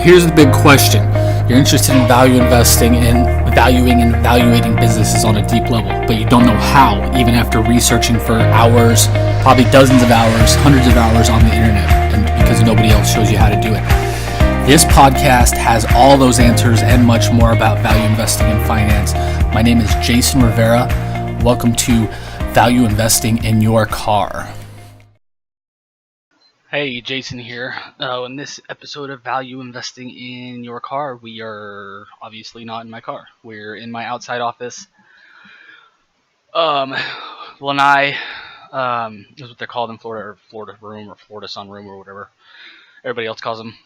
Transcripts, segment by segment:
here's the big question. You're interested in value investing and valuing and evaluating businesses on a deep level, but you don't know how, even after researching for hours, probably dozens of hours, hundreds of hours on the internet, and because nobody else shows you how to do it. This podcast has all those answers and much more about value investing and finance. My name is Jason Rivera. Welcome to Value Investing in Your Car. Hey, Jason here. In this episode of Value Investing in Your Car, we are obviously not in my car. We're in my outside office. Lanai is what they're called in Florida, or Florida room, or Florida sunroom, or whatever everybody else calls them.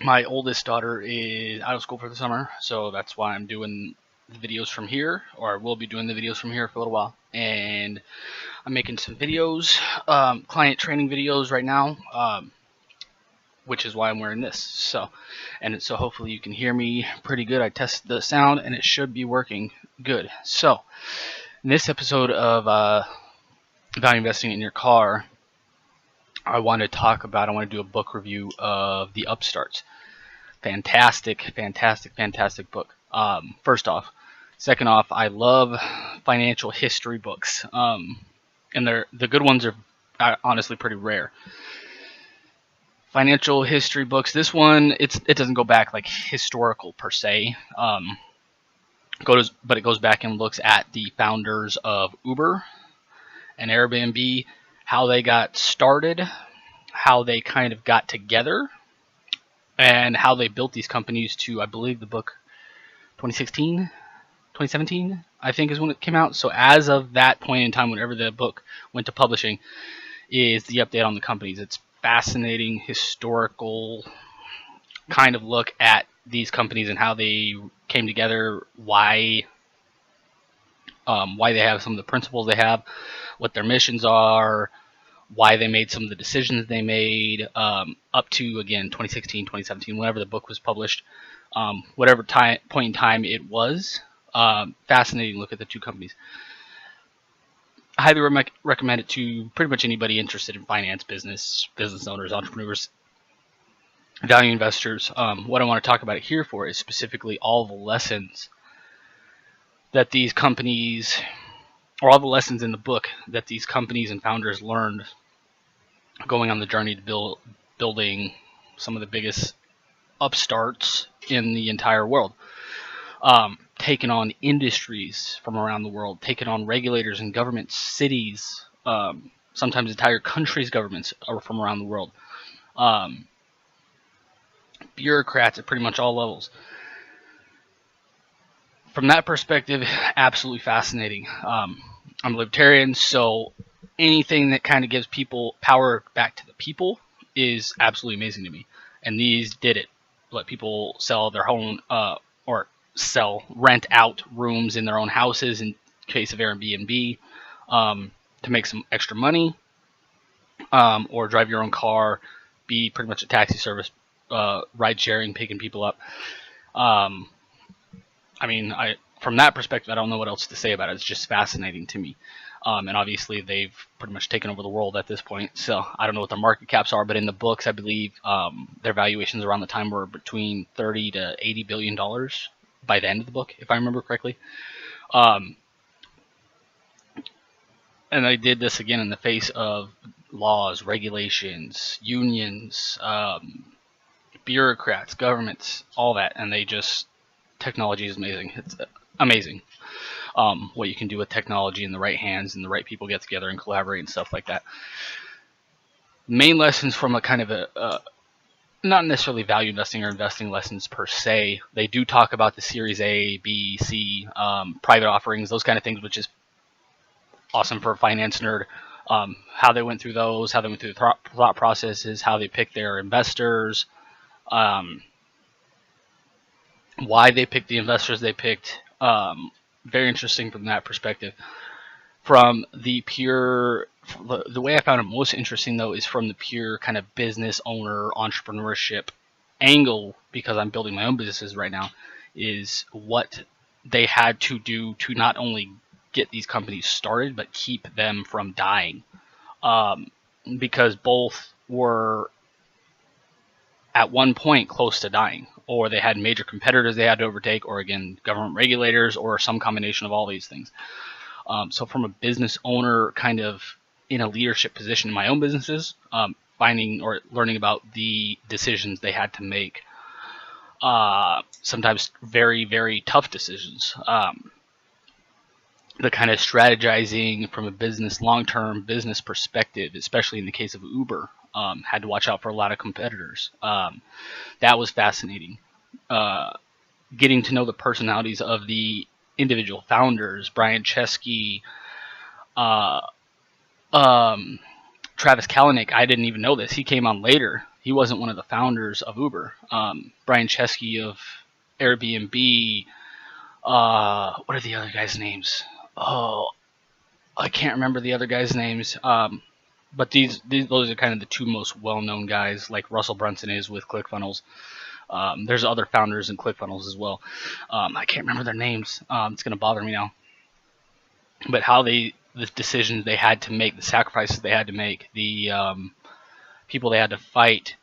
My oldest daughter is out of school for the summer, so that's why I'm doing the videos from here, or will be doing the videos from here for a little while. And I'm making some videos, client training videos right now, which is why I'm wearing this. So hopefully you can hear me pretty good. I tested the sound and it should be working good. So in this episode of Value Investing in Your Car, I want to do a book review of the Upstarts. Fantastic book. First off. Second off, I love financial history books. And the good ones are honestly pretty rare. Financial history books. This one, it doesn't go back like historical per se. But it goes back and looks at the founders of Uber and Airbnb, how they got started, how they kind of got together, and how they built these companies to, I believe the book 2017, I think is when it came out. So as of that point in time, whenever the book went to publishing, is the update on the companies. It's fascinating historical kind of look at these companies and how they came together, why they have some of the principles they have, what their missions are, why they made some of the decisions they made, up to, again, 2016, 2017, whenever the book was published, whatever point in time it was. Fascinating look at the two companies. I highly recommend it to pretty much anybody interested in finance, business owners, entrepreneurs, value investors. What I want to talk about it here for is specifically all the lessons that these companies, or all the lessons in the book that these companies and founders learned going on the journey to building some of the biggest upstarts in the entire world. Taking on industries from around the world, taking on regulators and governments, cities, sometimes entire countries' governments are from around the world, bureaucrats at pretty much all levels. From that perspective, absolutely fascinating. I'm a libertarian, so anything that kind of gives people power back to the people is absolutely amazing to me. And these did it. Let people sell their home, rent out rooms in their own houses in case of Airbnb, to make some extra money, or drive your own car, be pretty much a taxi service, ride sharing, picking people up. From that perspective, I don't know what else to say about it. It's just fascinating to me. And obviously they've pretty much taken over the world at this point. So I don't know what their market caps are, but in the books, I believe their valuations around the time were between $30 to $80 billion by the end of the book, if I remember correctly. And they did this again in the face of laws, regulations, unions, bureaucrats, governments, all that. And technology is amazing. It's amazing what you can do with technology in the right hands and the right people get together and collaborate and stuff like that. Main lessons from a kind of a not necessarily value investing or investing lessons per se. They do talk about the Series A, B, C, private offerings, those kind of things, which is awesome for a finance nerd. How they went through those, how they went through the thought processes, how they picked their investors, why they picked the investors they picked. Very interesting from that perspective. From the way I found it most interesting, though, is from the pure kind of business owner, entrepreneurship angle, because I'm building my own businesses right now, is what they had to do to not only get these companies started, but keep them from dying. Because both at one point close to dying, or they had major competitors they had to overtake, or again, government regulators, or some combination of all these things. So from a business owner kind of in a leadership position in my own businesses, finding or learning about the decisions they had to make, sometimes very, very tough decisions. The kind of strategizing from a business, long-term business perspective, especially in the case of Uber, had to watch out for a lot of competitors. That was fascinating. Getting to know the personalities of the individual founders, Brian Chesky, Travis Kalanick. I didn't even know this. He came on later. He wasn't one of the founders of Uber. Brian Chesky of Airbnb. What are the other guys' names? Oh, I can't remember the other guys' names. But those are kind of the two most well-known guys, like Russell Brunson is with ClickFunnels. There's other founders in ClickFunnels as well. I can't remember their names. It's going to bother me now. But how the decisions they had to make, the sacrifices they had to make, the people they had to fight,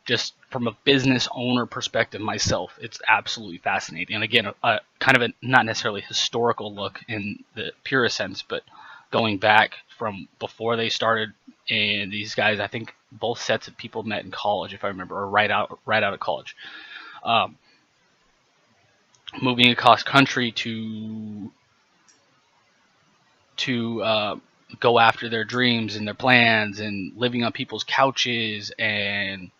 just from a business owner perspective myself, it's absolutely fascinating. And again, kind of a not necessarily historical look in the purest sense, but going back from before they started. And these guys, I think both sets of people met in college, if I remember, or right out of college. Moving across country to go after their dreams and their plans, and living on people's couches, and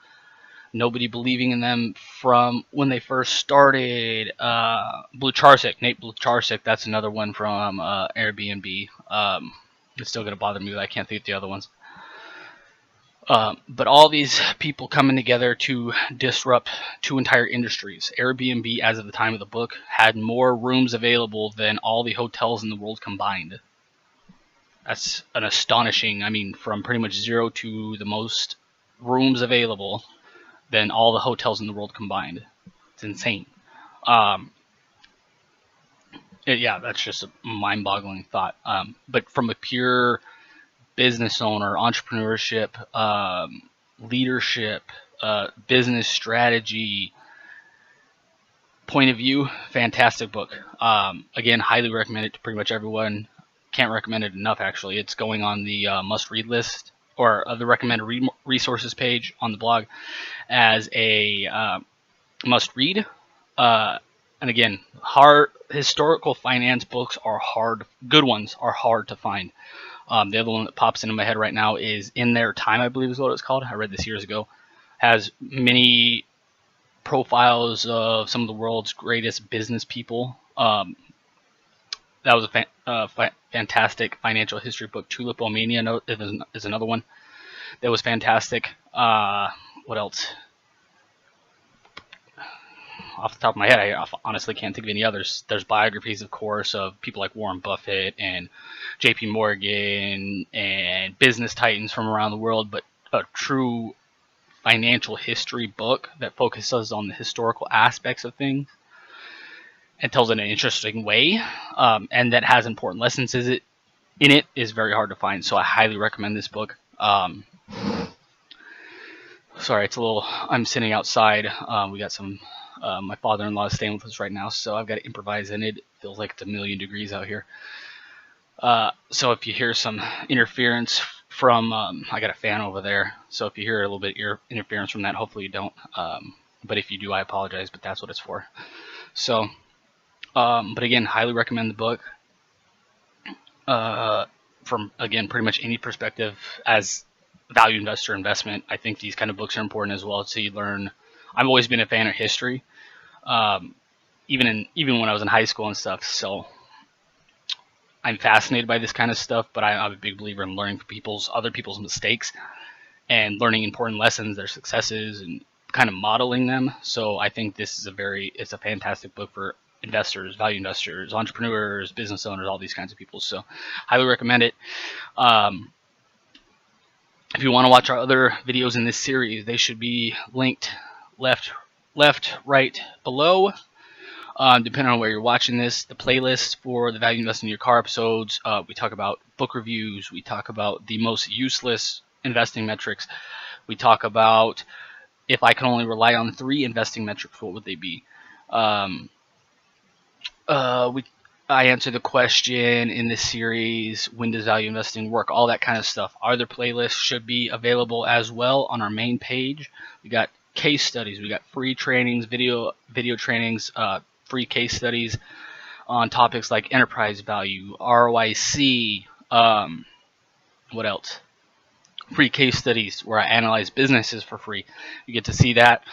nobody believing in them from when they first started. Nate Blucharsek, that's another one from Airbnb. It's still going to bother me that I can't think of the other ones. But all these people coming together to disrupt two entire industries. Airbnb, as of the time of the book, had more rooms available than all the hotels in the world combined. That's an astonishing, from pretty much zero to the most rooms available than all the hotels in the world combined. It's insane. That's just a mind-boggling thought. But from a pure business owner, entrepreneurship, leadership, business strategy point of view, fantastic book. Again, highly recommend it to pretty much everyone. Can't recommend it enough, actually. It's going on the must-read list, or the recommended resources page on the blog, as a must-read. And again, historical finance books are hard. Good ones are hard to find. The other one that pops into my head right now is In Their Time, I believe is what it's called. I read this years ago. Has many profiles of some of the world's greatest business people. That was a fantastic financial history book. Tulipomania is another one that was fantastic. What else? Off the top of my head, I honestly can't think of any others. There's biographies, of course, of people like Warren Buffett and JP Morgan and business titans from around the world, but a true financial history book that focuses on the historical aspects of things and tells it in an interesting way, and that has important lessons in it is very hard to find. So I highly recommend this book. Sorry, it's a little. I'm sitting outside. We got some. My father-in-law is staying with us right now, so I've got to improvise, and it feels like it's a million degrees out here. So if you hear some interference from, I got a fan over there, so if you hear a little bit of interference from that, hopefully you don't. But if you do, I apologize, but that's what it's for. So, but again, highly recommend the book. From, again, pretty much any perspective as value investor investment, I think these kind of books are important as well. So you learn. I've always been a fan of history, even when I was in high school and stuff. So I'm fascinated by this kind of stuff, but I'm a big believer in learning from other people's mistakes and learning important lessons, their successes, and kind of modeling them. So I think this is it's a fantastic book for investors, value investors, entrepreneurs, business owners, all these kinds of people. So highly recommend it. If you want to watch our other videos in this series, they should be linked left, right, below. Depending on where you're watching this, the playlist for the Value Investing in Your Car episodes, we talk about book reviews, we talk about the most useless investing metrics, we talk about if I can only rely on 3 investing metrics, what would they be? Um, we I answer the question in this series, when does value investing work? All that kind of stuff. Other playlists should be available as well on our main page. We got case studies, we got free trainings, video trainings, free case studies on topics like enterprise value, ROIC, what else? Free case studies where I analyze businesses for free. You get to see that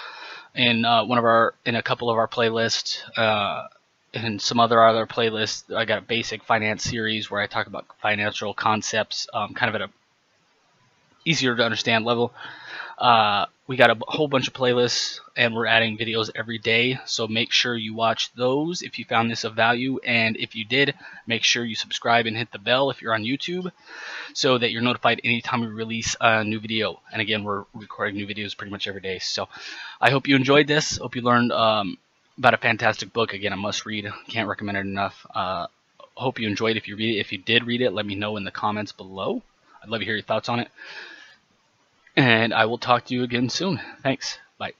in in a couple of our playlists. And some other playlists. I got a basic finance series where I talk about financial concepts, kind of at a easier to understand level. We got a whole bunch of playlists, and we're adding videos every day. So make sure you watch those if you found this of value, and if you did, make sure you subscribe and hit the bell if you're on YouTube, so that you're notified anytime we release a new video. And again, we're recording new videos pretty much every day. So I hope you enjoyed this. Hope you learned about a fantastic book. Again, a must read. Can't recommend it enough. Hope you enjoyed it. If you read it, if you did read it, let me know in the comments below. I'd love to hear your thoughts on it. And I will talk to you again soon. Thanks. Bye.